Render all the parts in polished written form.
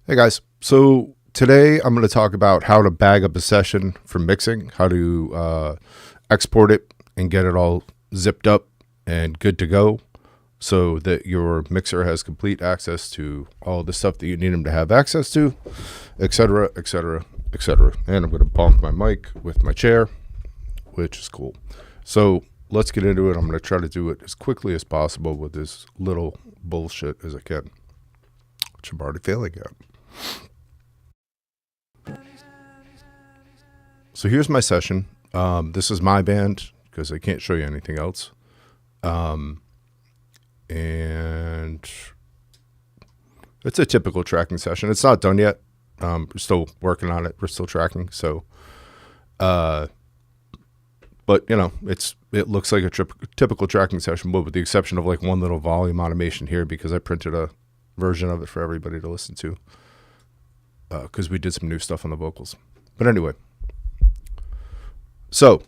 Hey guys, so today I'm going to talk about how to bag up a session for mixing, how to export it and get it all zipped up and good to go so that your mixer has complete access to all the stuff that you need them to have access to, etc., etc., etc. And I'm going to bonk my mic with my chair, which is cool. So let's get into it. I'm going to try to do it as quickly as possible with as little bullshit as I can, which I'm already failing at. So here's my session. This is my band because I can't show you anything else. And it's a typical tracking session. It's not done yet. We're still working on it. We're still tracking. So, but you know, it looks like a typical tracking session, but with the exception of like one little volume automation here because I printed a version of it for everybody to listen to. Because we did some new stuff on the vocals. But anyway, so,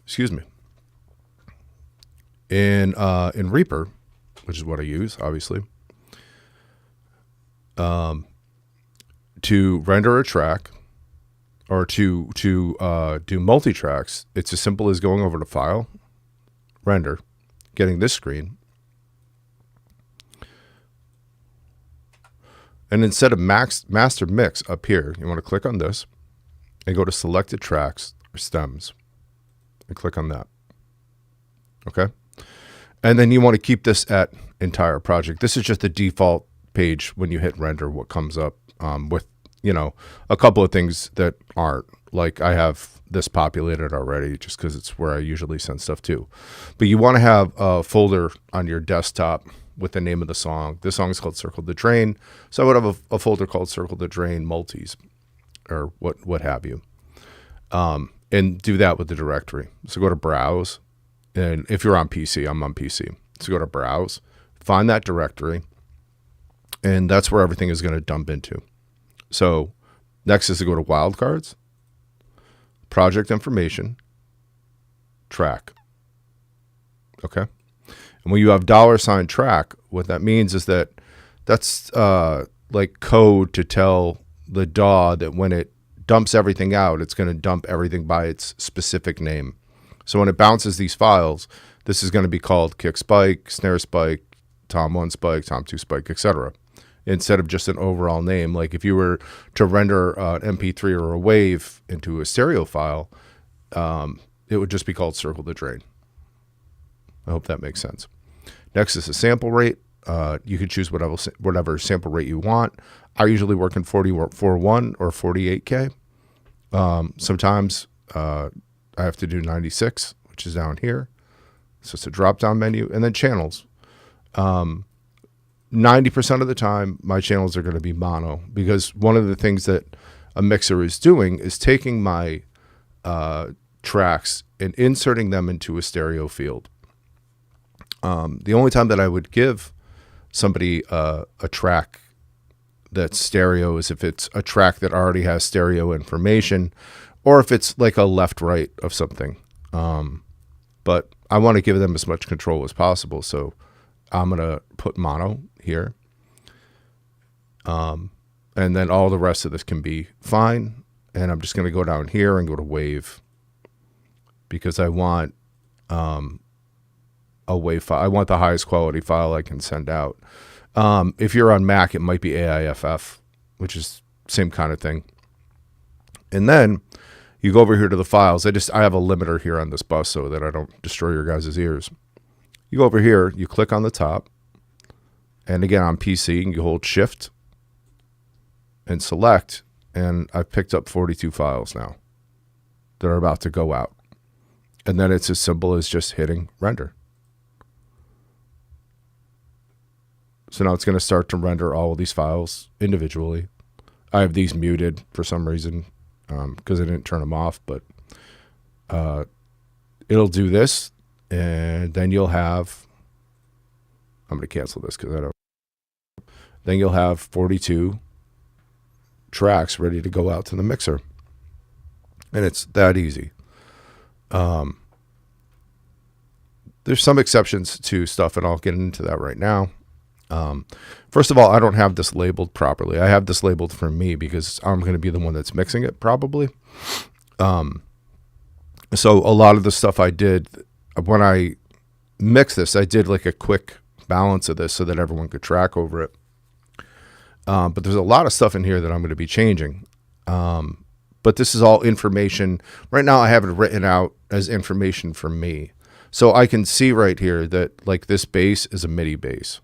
excuse me. In Reaper, which is what I use, obviously, to render a track or to do multi-tracks, it's as simple as going over to File, Render, getting this screen, and instead of Master Mix up here, you want to click on this and go to Selected Tracks or Stems and click on that. Okay? And then you want to keep this at Entire Project. This is just the default page when you hit Render, what comes up with, you know, a couple of things that aren't. Like I have this populated already just because it's where I usually send stuff to. But you want to have a folder on your desktop with the name of the song. This song is called Circle the Drain. So I would have a folder called Circle the Drain Multis or what have you. And do that with the directory. So go to Browse. And if you're on PC, I'm on PC. So go to Browse, find that directory, and that's where everything is going to dump into. So next is to go to Wildcards, Project Information, Track. Okay? And when you have $track, what that means is that that's like code to tell the DAW that when it dumps everything out, it's going to dump everything by its specific name. So when it bounces these files, this is going to be called kick spike, snare spike, tom 1 spike, tom 2 spike, etc. Instead of just an overall name. Like if you were to render an MP3 or a wave into a stereo file, it would just be called Circle the Drain. I hope that makes sense. Next is a sample rate. You can choose whatever sample rate you want. I usually work in 44.1 or 48K. Sometimes I have to do 96, which is down here. So it's a drop-down menu. And then channels. 90% of the time, my channels are going to be mono because one of the things that a mixer is doing is taking my tracks and inserting them into a stereo field. The only time that I would give somebody a track that's stereo is if it's a track that already has stereo information or if it's like a left-right of something. But I want to give them as much control as possible, so I'm going to put mono here. And then all the rest of this can be fine. And I'm just going to go down here and go to wave because I want a wave file. I want the highest quality file I can send out. If you're on Mac, it might be AIFF, which is same kind of thing. And then you go over here to the files. I have a limiter here on this bus so that I don't destroy your guys' ears. You go over here, you click on the top, and again on PC, you hold Shift and select, and I've picked up 42 files now that are about to go out. And then it's as simple as just hitting render. So now it's going to start to render all of these files individually. I have these muted for some reason because I didn't turn them off, but it'll do this, and then you'll have, I'm going to cancel this because I don't, then you'll have 42 tracks ready to go out to the mixer. And it's that easy. There's some exceptions to stuff, and I'll get into that right now. First of all, I don't have this labeled properly. I have this labeled for me because I'm going to be the one that's mixing it probably. So a lot of the stuff I did when I mixed this, I did like a quick balance of this so that everyone could track over it. But there's a lot of stuff in here that I'm going to be changing. But this is all information. Right now I have it written out as information for me. So I can see right here that like this bass is a MIDI bass.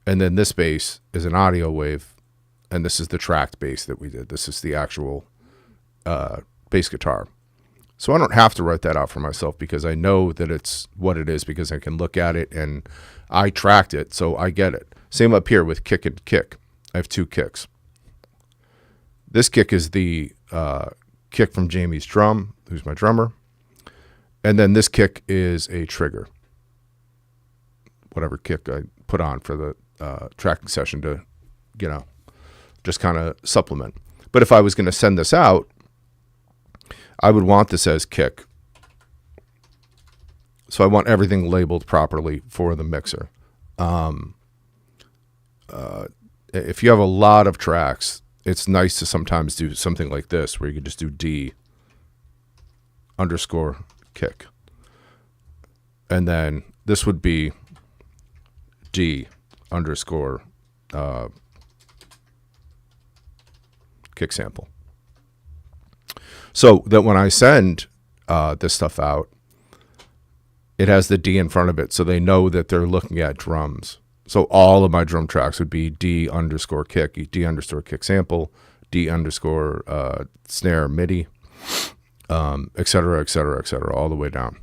And then this bass is an audio wave. And this is the tracked bass that we did. This is the actual bass guitar. So I don't have to write that out for myself because I know that it's what it is because I can look at it and I tracked it, so I get it. Same up here with kick and kick. I have two kicks. This kick is the kick from Jamie's drum, who's my drummer. And then this kick is a trigger. Whatever kick I put on for the tracking session to, just kind of supplement. But if I was going to send this out, I would want this as kick. So I want everything labeled properly for the mixer. If you have a lot of tracks, it's nice to sometimes do something like this where you can just do D underscore kick. And then this would be D underscore kick sample. So that when I send this stuff out, it has the D in front of it, so they know that they're looking at drums. So all of my drum tracks would be D underscore kick, D underscore kick sample, D underscore snare MIDI, et cetera, et cetera, et cetera, all the way down.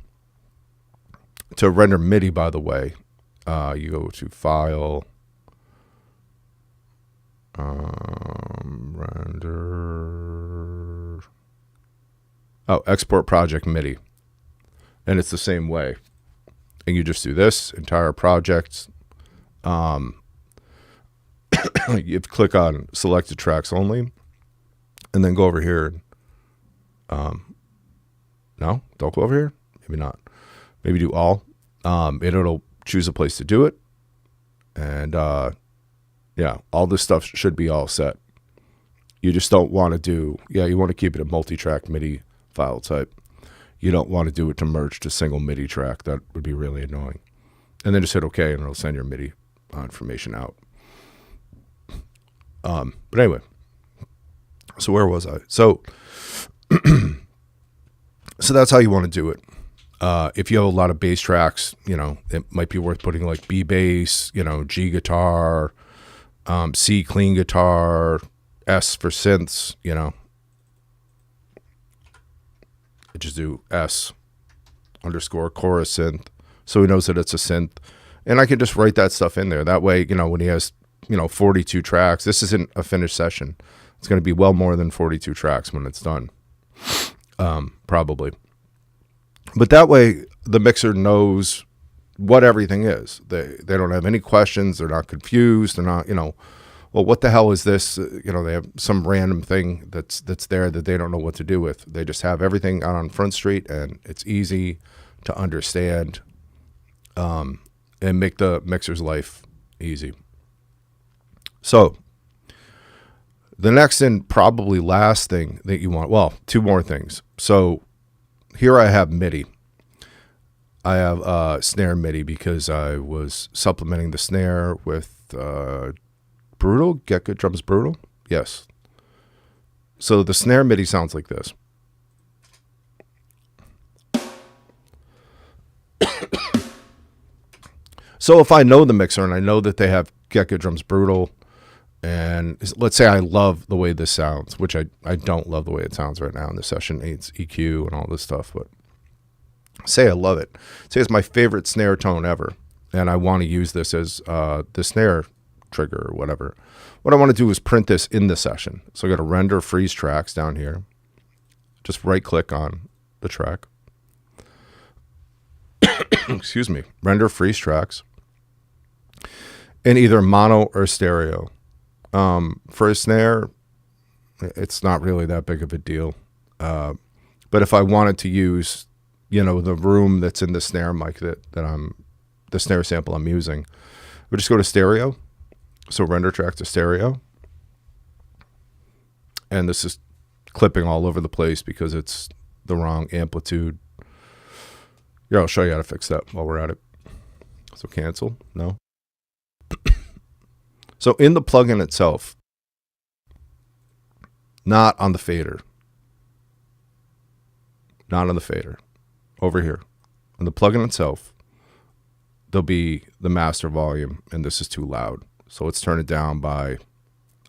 To render MIDI, by the way, you go to File, Render, Export Project MIDI. And it's the same way. And you just do this entire project. You click on selected tracks only, and then go over here. No, don't go over here. Maybe not. Maybe do all. It'll choose a place to do it. And yeah, all this stuff should be all set. You just don't want to do, you want to keep it a multi-track MIDI file type. You don't want to do it to merge to single MIDI track. That would be really annoying. And then just hit OK, and it'll send your MIDI information out. But anyway, so where was I? So, so that's how you want to do it. If you have a lot of bass tracks, it might be worth putting like B bass, G guitar, C clean guitar, S for synths, Just do S underscore chorus synth, so he knows that it's a synth. And I can just write that stuff in there. That way, when he has, 42 tracks, this isn't a finished session. It's going to be well more than 42 tracks when it's done, probably. But that way, the mixer knows what everything is. They don't have any questions. They're not confused. They're not, well, what the hell is this? They have some random thing that's there that they don't know what to do with. They just have everything out on Front Street, and it's easy to understand and make the mixer's life easy. So the next and probably last thing that you want, well, two more things. So here I have MIDI. I have snare MIDI because I was supplementing the snare with Brutal, Get Good Drums Brutal. Yes. So the snare MIDI sounds like this. So if I know the mixer and I know that they have Get Good Drums Brutal, and let's say I love the way this sounds, which I don't love the way it sounds right now in the session. It's EQ and all this stuff, but say I love it. Say it's my favorite snare tone ever, and I want to use this as the snare trigger or whatever. What I want to do is print this in the session. So I got to render freeze tracks down here. Just right click on the track. Excuse me. Render freeze tracks in either mono or stereo. For a snare, it's not really that big of a deal. But if I wanted to use, the room that's in the snare mic that I'm, the snare sample I'm using, we just go to stereo. So render track to stereo. And this is clipping all over the place because it's the wrong amplitude. Here, I'll show you how to fix that while we're at it. So cancel, no. So in the plugin itself, not on the fader. Not on the fader. Over here. On the plugin itself, there'll be the master volume, and this is too loud. So let's turn it down by,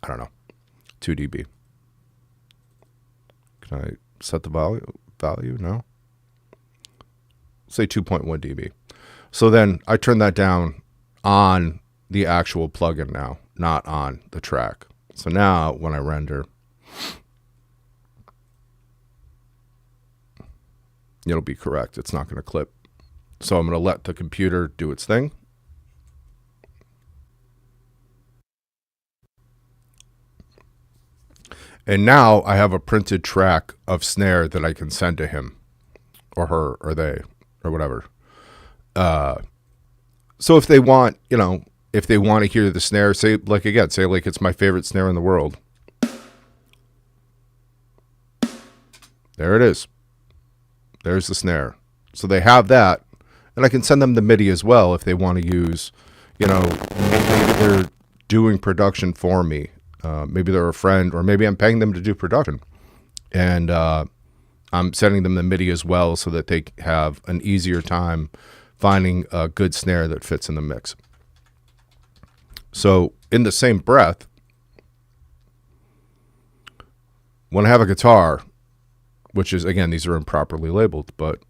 I don't know, 2 dB. Can I set the value? No. Say 2.1 dB. So then I turn that down on the actual plugin now, not on the track. So now when I render, it'll be correct. It's not going to clip. So I'm going to let the computer do its thing. And now I have a printed track of snare that I can send to him or her or they or whatever. So if they want, you know, if they want to hear the snare, say like it's my favorite snare in the world. There it is. There's the snare. So they have that, and I can send them the MIDI as well if they want to use, you know, maybe they're doing production for me. Maybe they're a friend, or maybe I'm paying them to do production, and I'm sending them the MIDI as well so that they have an easier time finding a good snare that fits in the mix. So in the same breath, when I have a guitar, which is, again, these are improperly labeled, but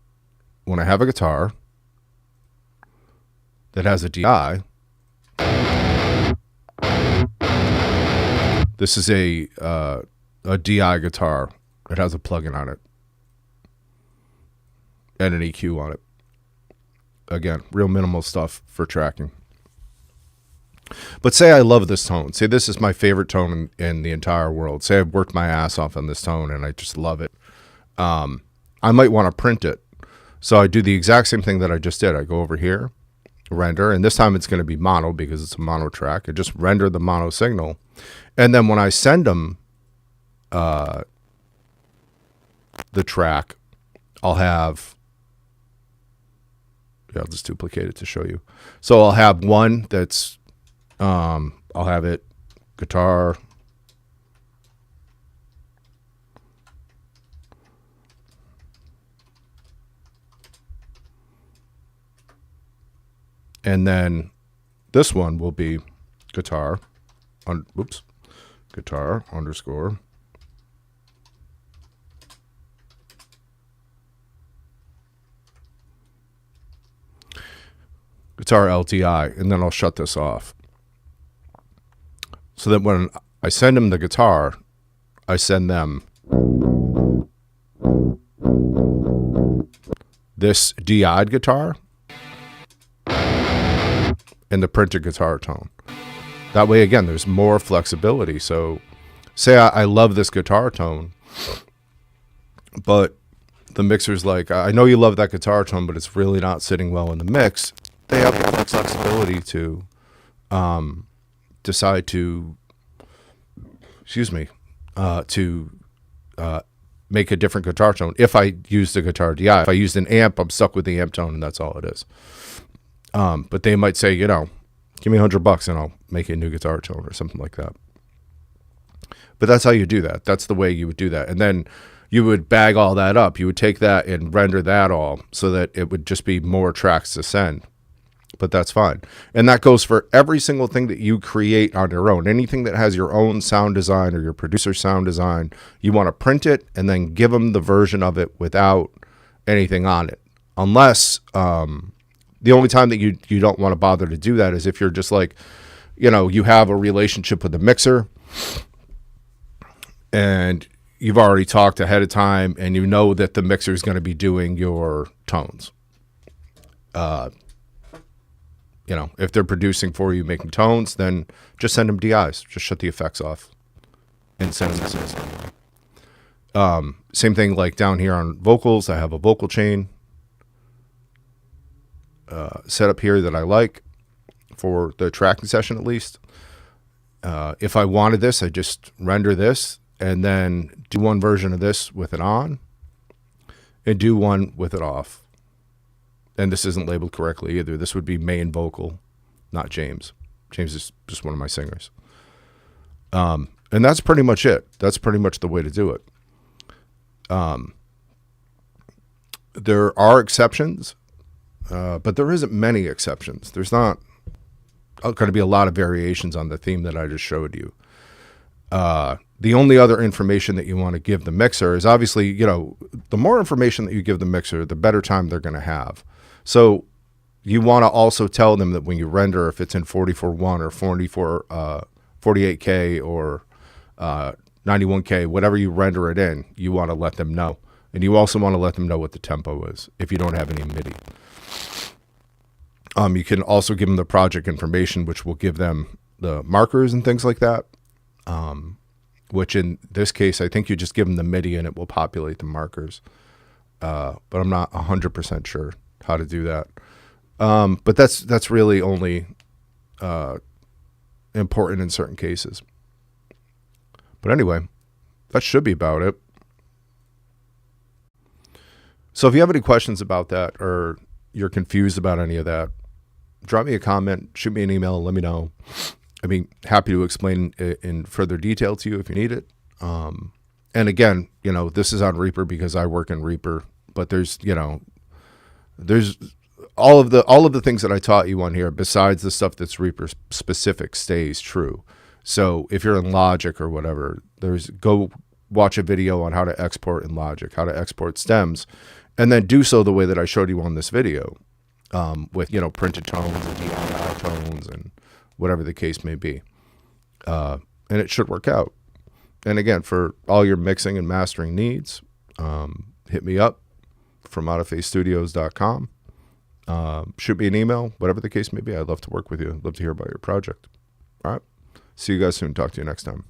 when I have a guitar that has a DI, this is a DI guitar. It has a plugin on it and an EQ on it. Again, real minimal stuff for tracking. But say I love this tone. Say this is my favorite tone in the entire world. Say I've worked my ass off on this tone and I just love it. I might want to print it. So I do the exact same thing that I just did. I go over here, render, and this time it's going to be mono because it's a mono track. I just render the mono signal. And then when I send them the track, I'll have, I'll just duplicate it to show you. So I'll have one that's, I'll have it guitar, and then this one will be guitar, guitar underscore guitar LTI, and then I'll shut this off. So that when I send them the guitar, I send them this DI'd guitar and the printed guitar tone. That way, again, there's more flexibility. So say I love this guitar tone, but the mixer's like, I know you love that guitar tone, but it's really not sitting well in the mix. They have the flexibility to decide to, make a different guitar tone. If I use the guitar DI, if I used an amp, I'm stuck with the amp tone, and that's all it is. But they might say, you know, give me $100 and I'll make a new guitar tone or something like that. But that's how you do that. That's the way you would do that. And then you would bag all that up. You would take that and render that all so that it would just be more tracks to send. But that's fine. And that goes for every single thing that you create on your own. Anything that has your own sound design or your producer sound design, you want to print it and then give them the version of it without anything on it. Unless the only time that you don't want to bother to do that is if you're just like, you know, you have a relationship with the mixer and you've already talked ahead of time and you know that the mixer is going to be doing your tones. You know, if they're producing for you, making tones, then just send them DIs. Just shut the effects off and send them this. Same thing like down here on vocals. I have a vocal chain set up here that I like. for the tracking session at least. If I wanted this, I just render this and then do one version of this with it on and do one with it off. And this isn't labeled correctly either. This would be main vocal, not James. James is just one of my singers. And that's pretty much it. That's pretty much the way to do it. There are exceptions, but there isn't many exceptions. There's not going to be a lot of variations on the theme that I just showed you. The only other information that you want to give the mixer is obviously, the more information that you give the mixer, the better time they're going to have. So you want to also tell them that when you render, if it's in 44.1 or 48K or 91K, whatever you render it in, you want to let them know. And you also want to let them know what the tempo is if you don't have any MIDI. You can also give them the project information, which will give them the markers and things like that. Which in this case, I think you just give them the MIDI and it will populate the markers. But I'm not 100% sure how to do that. But that's really only important in certain cases. But anyway, that should be about it. So if you have any questions about that or you're confused about any of that, drop me a comment, shoot me an email, and let me know. I'd be happy to explain it in further detail to you if you need it. And again, this is on Reaper because I work in Reaper, but there's all of the things that I taught you on here, besides the stuff that's Reaper specific, stays true. So if you're in Logic or whatever, go watch a video on how to export in Logic, how to export stems, and then do so the way that I showed you on this video, with printed tones and DI tones and whatever the case may be. And it should work out. And again, for all your mixing and mastering needs, hit me up from outoffacestudios.com. Shoot me an email, whatever the case may be. I'd love to work with you. I'd love to hear about your project. All right. See you guys soon. Talk to you next time.